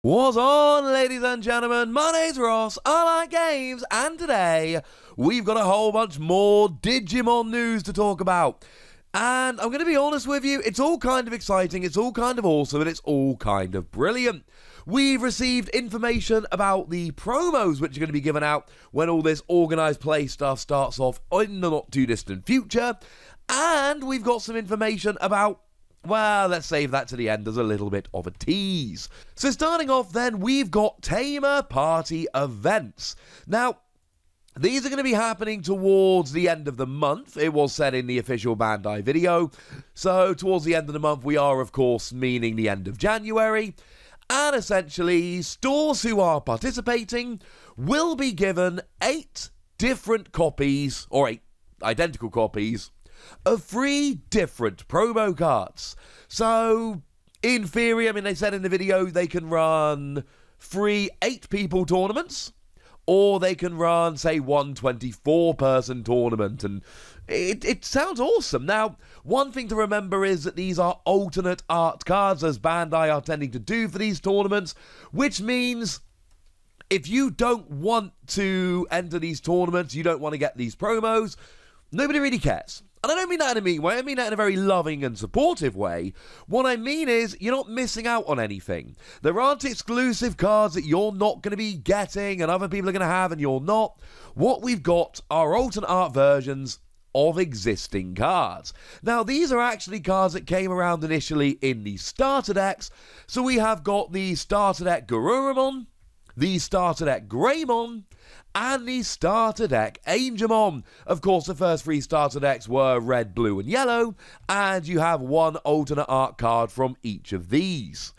What's on, ladies and gentlemen? My name's Ross, I like games, and today we've got a whole bunch more Digimon news to talk about. And I'm going to be honest with you, it's all kind of exciting, it's all kind of awesome, and it's all kind of brilliant. We've received information about the promos which are going to be given out when all this organised play stuff starts off in the not too distant future. And we've got some information about, well, let's save that to the end as a little bit of a tease. So starting off then, we've got Tamer Party events. Now, these are going to be happening towards the end of the month. It was said in the official Bandai video. So towards the end of the month, we are, of course, meaning the end of January. And essentially, stores who are participating will be given 8 different copies, or 8 identical copies, of 3 different promo cards. So, in theory, I mean, they said in the video they can run 3 8-people tournaments, or they can run, say, one 24-person tournament, and it sounds awesome. Now, one thing to remember is that these are alternate art cards, as Bandai are tending to do for these tournaments, which means if you don't want to enter these tournaments, you don't want to get these promos, nobody really cares. And I don't mean that in a mean way, I mean that in a very loving and supportive way. What I mean is, you're not missing out on anything. There aren't exclusive cards that you're not going to be getting and other people are going to have and you're not. What we've got are alternate art versions of existing cards. Now, these are actually cards that came around initially in the starter decks. So we have got the starter deck Garurumon, the starter deck Greymon, and the starter deck Angemon. Of course, the first 3 starter decks were red, blue, and yellow, and you have 1 alternate art card from each of these.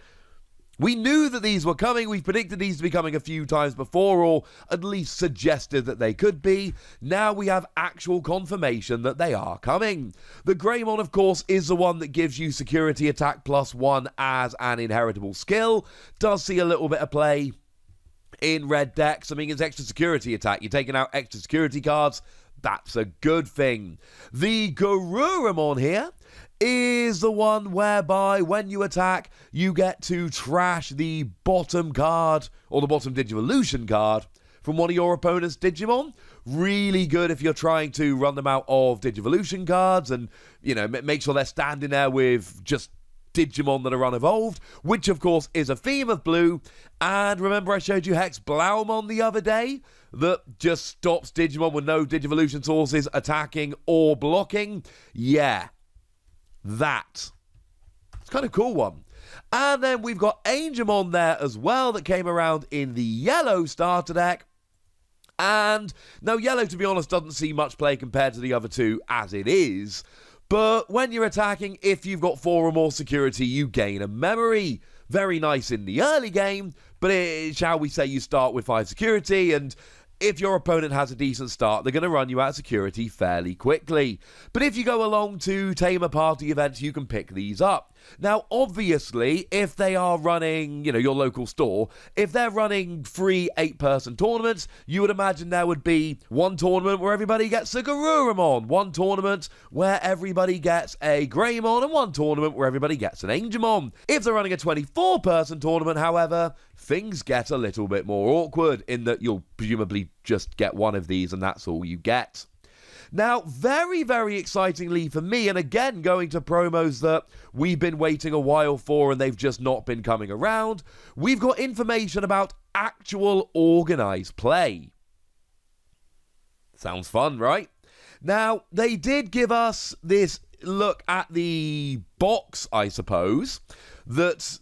We knew that these were coming, we've predicted these to be coming a few times before, or at least suggested that they could be. Now we have actual confirmation that they are coming. The Greymon, of course, is the one that gives you security attack +1 as an inheritable skill. Does see a little bit of play in red decks. I mean, it's extra security attack. You're taking out extra security cards. That's a good thing. The Garurumon here is the one whereby when you attack, you get to trash the bottom card, or the bottom Digivolution card, from one of your opponent's Digimon. Really good if you're trying to run them out of Digivolution cards and, you know, make sure they're standing there with just Digimon that are unevolved, which of course is a theme of blue. And remember I showed you Hex Blaumon the other day that just stops Digimon with no Digivolution sources attacking or blocking? Yeah, that. It's kind of cool one. And then we've got Angemon there as well that came around in the yellow starter deck. And now yellow, to be honest, doesn't see much play compared to the other 2 as it is. But when you're attacking, if you've got 4 or more security, you gain a memory. Very nice in the early game, but shall we say you start with 5 security, and if your opponent has a decent start, they're going to run you out of security fairly quickly. But if you go along to Tamer Party events, you can pick these up. Now, obviously, if they are running, you know, your local store, if they're running 3 8-person tournaments, you would imagine there would be 1 tournament where everybody gets a Garurumon, 1 tournament where everybody gets a Greymon, and 1 tournament where everybody gets an Angemon. If they're running a 24-person tournament, however, things get a little bit more awkward in that you'll presumably just get 1 of these and that's all you get. Now, very, very excitingly for me, and again going to promos that we've been waiting a while for and they've just not been coming around, we've got information about actual organised play. Sounds fun, right? Now, they did give us this look at the box, I suppose, that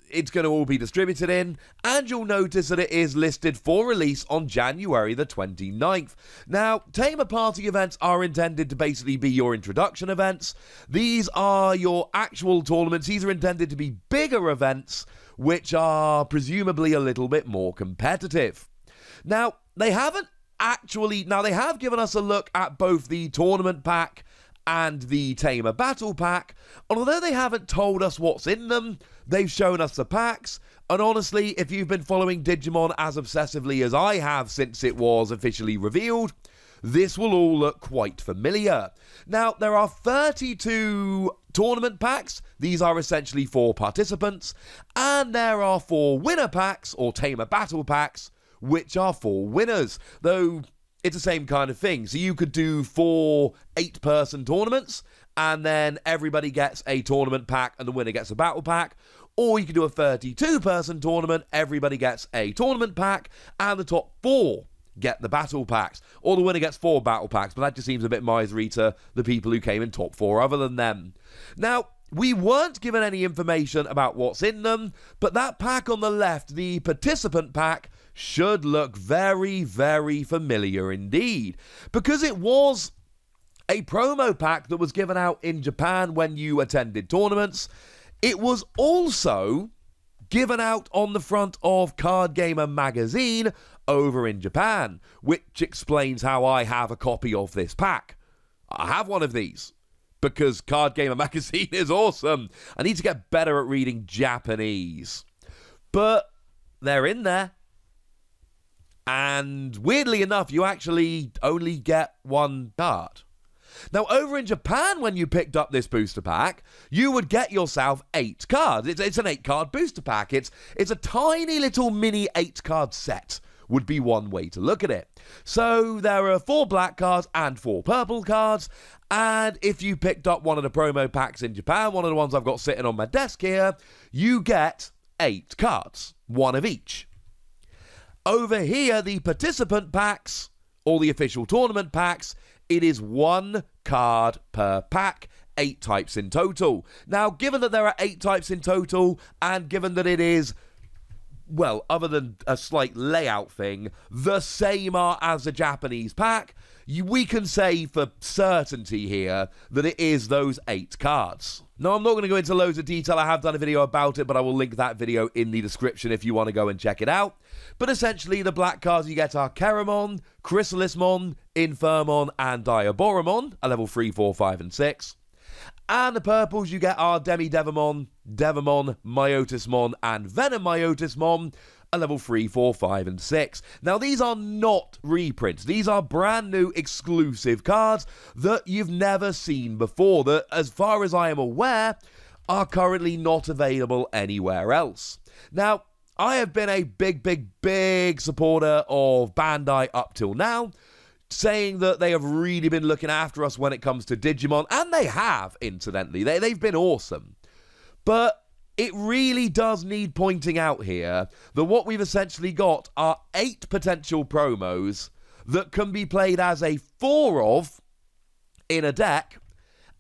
it's going to all be distributed in, and you'll notice that it is listed for release on January the 29th. Now, Tamer Party events are intended to basically be your introduction events. These are your actual tournaments. These are intended to be bigger events, which are presumably a little bit more competitive. Now, they have given us a look at both the tournament pack and the Tamer Battle Pack, and although they haven't told us what's in them, they've shown us the packs, and honestly, if you've been following Digimon as obsessively as I have since it was officially revealed, this will all look quite familiar. Now, there are 32 tournament packs. These are essentially for participants. And there are 4 winner packs, or Tamer battle packs, which are for winners. Though it's the same kind of thing. So you could do 4 8-person tournaments, and then everybody gets a tournament pack and the winner gets a battle pack. Or you could do a 32-person tournament, everybody gets a tournament pack, and the top 4 get the battle packs. Or the winner gets 4 battle packs, but that just seems a bit misery to the people who came in top 4 other than them. Now, we weren't given any information about what's in them, but that pack on the left, the participant pack, should look very, very familiar indeed. Because it was a promo pack that was given out in Japan when you attended tournaments. It was also given out on the front of Card Gamer magazine over in Japan, which explains how I have a copy of this pack. I have one of these because Card Gamer magazine is awesome. I need to get better at reading Japanese. But they're in there. And weirdly enough, you actually only get 1 card. Now, over in Japan, when you picked up this booster pack, you would get yourself 8 cards. It's an 8-card booster pack. It's a tiny little mini 8-card set, would be one way to look at it. So there are 4 black cards and 4 purple cards. And if you picked up one of the promo packs in Japan, one of the ones I've got sitting on my desk here, you get 8 cards, 1 of each. Over here, the participant packs, or the official tournament packs, it is 1 card per pack, 8 types in total. Now, given that there are 8 types in total, and given that it is, well, other than a slight layout thing, the same as the Japanese pack, we can say for certainty here that it is those 8 cards. Now, I'm not going to go into loads of detail. I have done a video about it, but I will link that video in the description if you want to go and check it out. But essentially, the black cards you get are Keramon, Chrysalismon, Infirmon, and Diaboromon, at level 3, 4, 5, and 6. And the purples you get are Demi-Devimon, Devimon, Myotismon, and Venom-Myotismon, at level 3, 4, 5, and 6. Now, these are not reprints. These are brand new exclusive cards that you've never seen before, that, as far as I am aware, are currently not available anywhere else. Now, I have been a big supporter of Bandai up till now, saying that they have really been looking after us when it comes to Digimon, and they have, incidentally. They've been awesome. But it really does need pointing out here that what we've essentially got are 8 potential promos that can be played as a 4 of in a deck,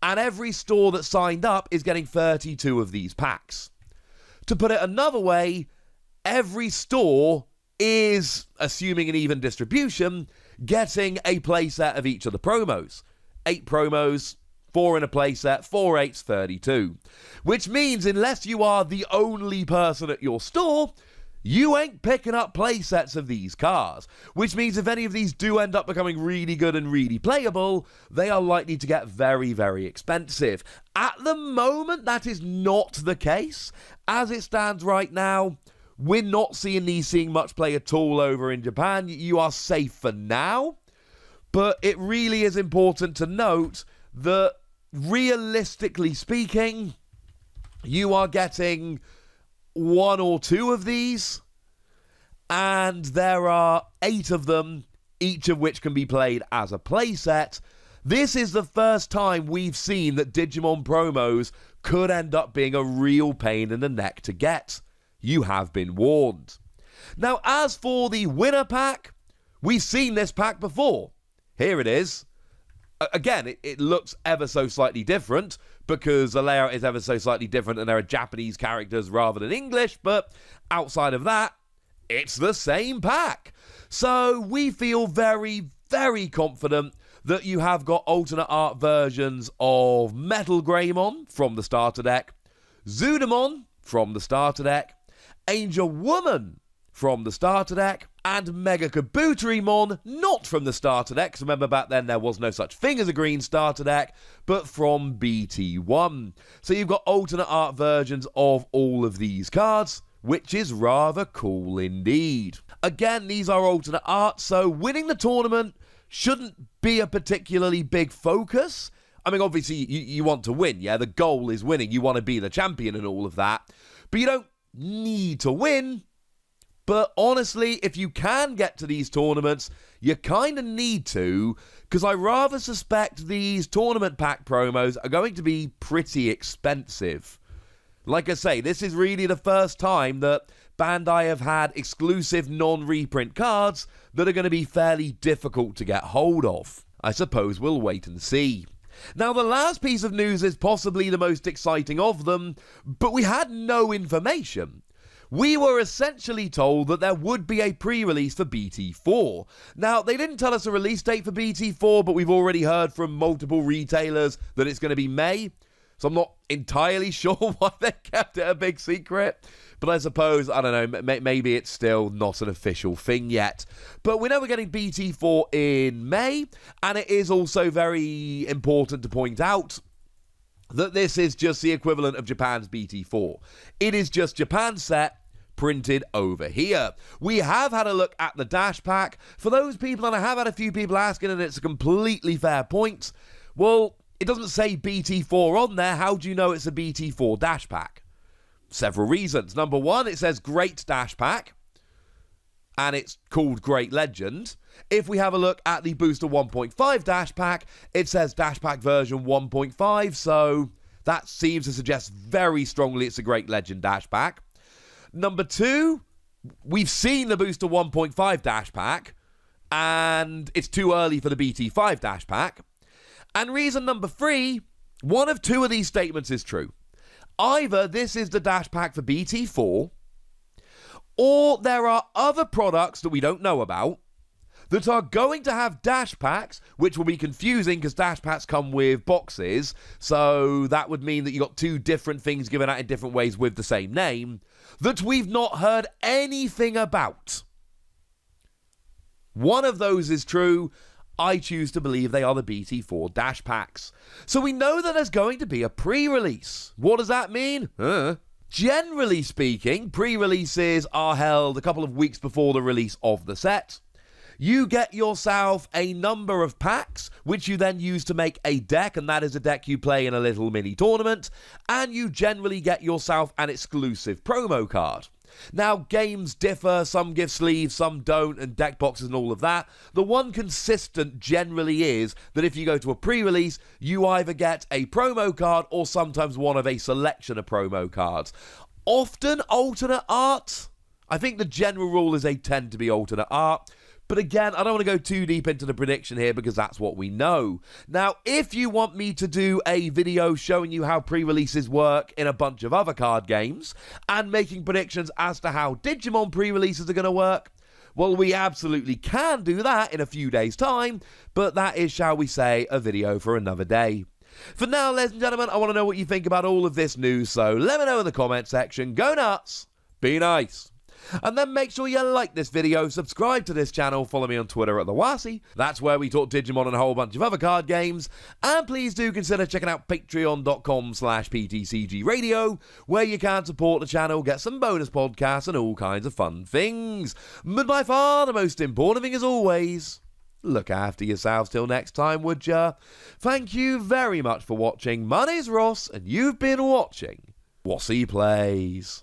and every store that signed up is getting 32 of these packs. To put it another way, every store is, assuming an even distribution, getting a playset of each of the promos. 8 promos, 4 in a playset, 4 8's 32. Which means unless you are the only person at your store, you ain't picking up playsets of these cards. Which means if any of these do end up becoming really good and really playable, they are likely to get very, very expensive. At the moment, that is not the case. As it stands right now, we're not seeing these seeing much play at all over in Japan. You are safe for now. But it really is important to note that, realistically speaking, you are getting 1 or 2 of these, and there are 8 of them, each of which can be played as a playset. This is the first time we've seen that Digimon promos could end up being a real pain in the neck to get. You have been warned. Now, as for the winner pack, we've seen this pack before. Here it is. Again, it looks ever so slightly different because the layout is ever so slightly different and there are Japanese characters rather than English, but outside of that, it's the same pack. So we feel very, very confident that you have got alternate art versions of Metal Greymon from the starter deck, Zudamon from the starter deck, Angel Woman from the starter deck, and Mega Kabuterimon, not from the starter deck, because remember back then there was no such thing as a green starter deck, but from BT1. So you've got alternate art versions of all of these cards, which is rather cool indeed. Again, these are alternate art, so winning the tournament shouldn't be a particularly big focus. I mean, obviously, you want to win, yeah? The goal is winning. You want to be the champion and all of that. But you don't need to win. But honestly, if you can get to these tournaments, you kind of need to, because I rather suspect these tournament pack promos are going to be pretty expensive. Like I say, this is really the first time that Bandai have had exclusive non-reprint cards that are going to be fairly difficult to get hold of. I suppose we'll wait and see. Now, the last piece of news is possibly the most exciting of them, but we had no information. We were essentially told that there would be a pre-release for BT4. Now, they didn't tell us a release date for BT4, but we've already heard from multiple retailers that it's going to be May. So I'm not entirely sure why they kept it a big secret. But I suppose, I don't know, maybe it's still not an official thing yet. But we know we're getting BT4 in May. And it is also very important to point out that this is just the equivalent of Japan's BT4. It is just Japan's set printed over here. We have had a look at the dash pack. For those people, and I have had a few people asking, and it's a completely fair point, well, it doesn't say BT4 on there. How do you know it's a BT4 dash pack? Several reasons. Number one, it says Great Dash Pack, and it's called Great Legend. If we have a look at the Booster 1.5 Dash Pack, it says Dash Pack version 1.5, so that seems to suggest very strongly it's a Great Legend Dash Pack. Number two, we've seen the Booster 1.5 Dash Pack, and it's too early for the BT5 Dash Pack. And reason number three, one of two of these statements is true. Either this is the Dash Pack for BT4, or there are other products that we don't know about that are going to have dash packs, which will be confusing because dash packs come with boxes, so that would mean that you got two different things given out in different ways with the same name, that we've not heard anything about. One of those is true. I choose to believe they are the BT4 dash packs. So we know that there's going to be a pre-release. What does that mean? Generally speaking, pre-releases are held a couple of weeks before the release of the set. You get yourself a number of packs, which you then use to make a deck, and that is a deck you play in a little mini tournament, and you generally get yourself an exclusive promo card. Now, games differ, some give sleeves, some don't, and deck boxes and all of that. The one consistent generally is that if you go to a pre-release, you either get a promo card or sometimes one of a selection of promo cards. Often alternate art. I think the general rule is they tend to be alternate art. But again, I don't want to go too deep into the prediction here because that's what we know. Now, if you want me to do a video showing you how pre-releases work in a bunch of other card games and making predictions as to how Digimon pre-releases are going to work, well, we absolutely can do that in a few days' time, but that is, shall we say, a video for another day. For now, ladies and gentlemen, I want to know what you think about all of this news, so let me know in the comment section. Go nuts, be nice. And then make sure you like this video, subscribe to this channel, follow me on Twitter at TheWasi. That's where we talk Digimon and a whole bunch of other card games. And please do consider checking out patreon.com/PTCG Radio, where you can support the channel, get some bonus podcasts and all kinds of fun things. But by far the most important thing as always, look after yourselves till next time, would ya? Thank you very much for watching. My name's Ross, and you've been watching Wasi Plays.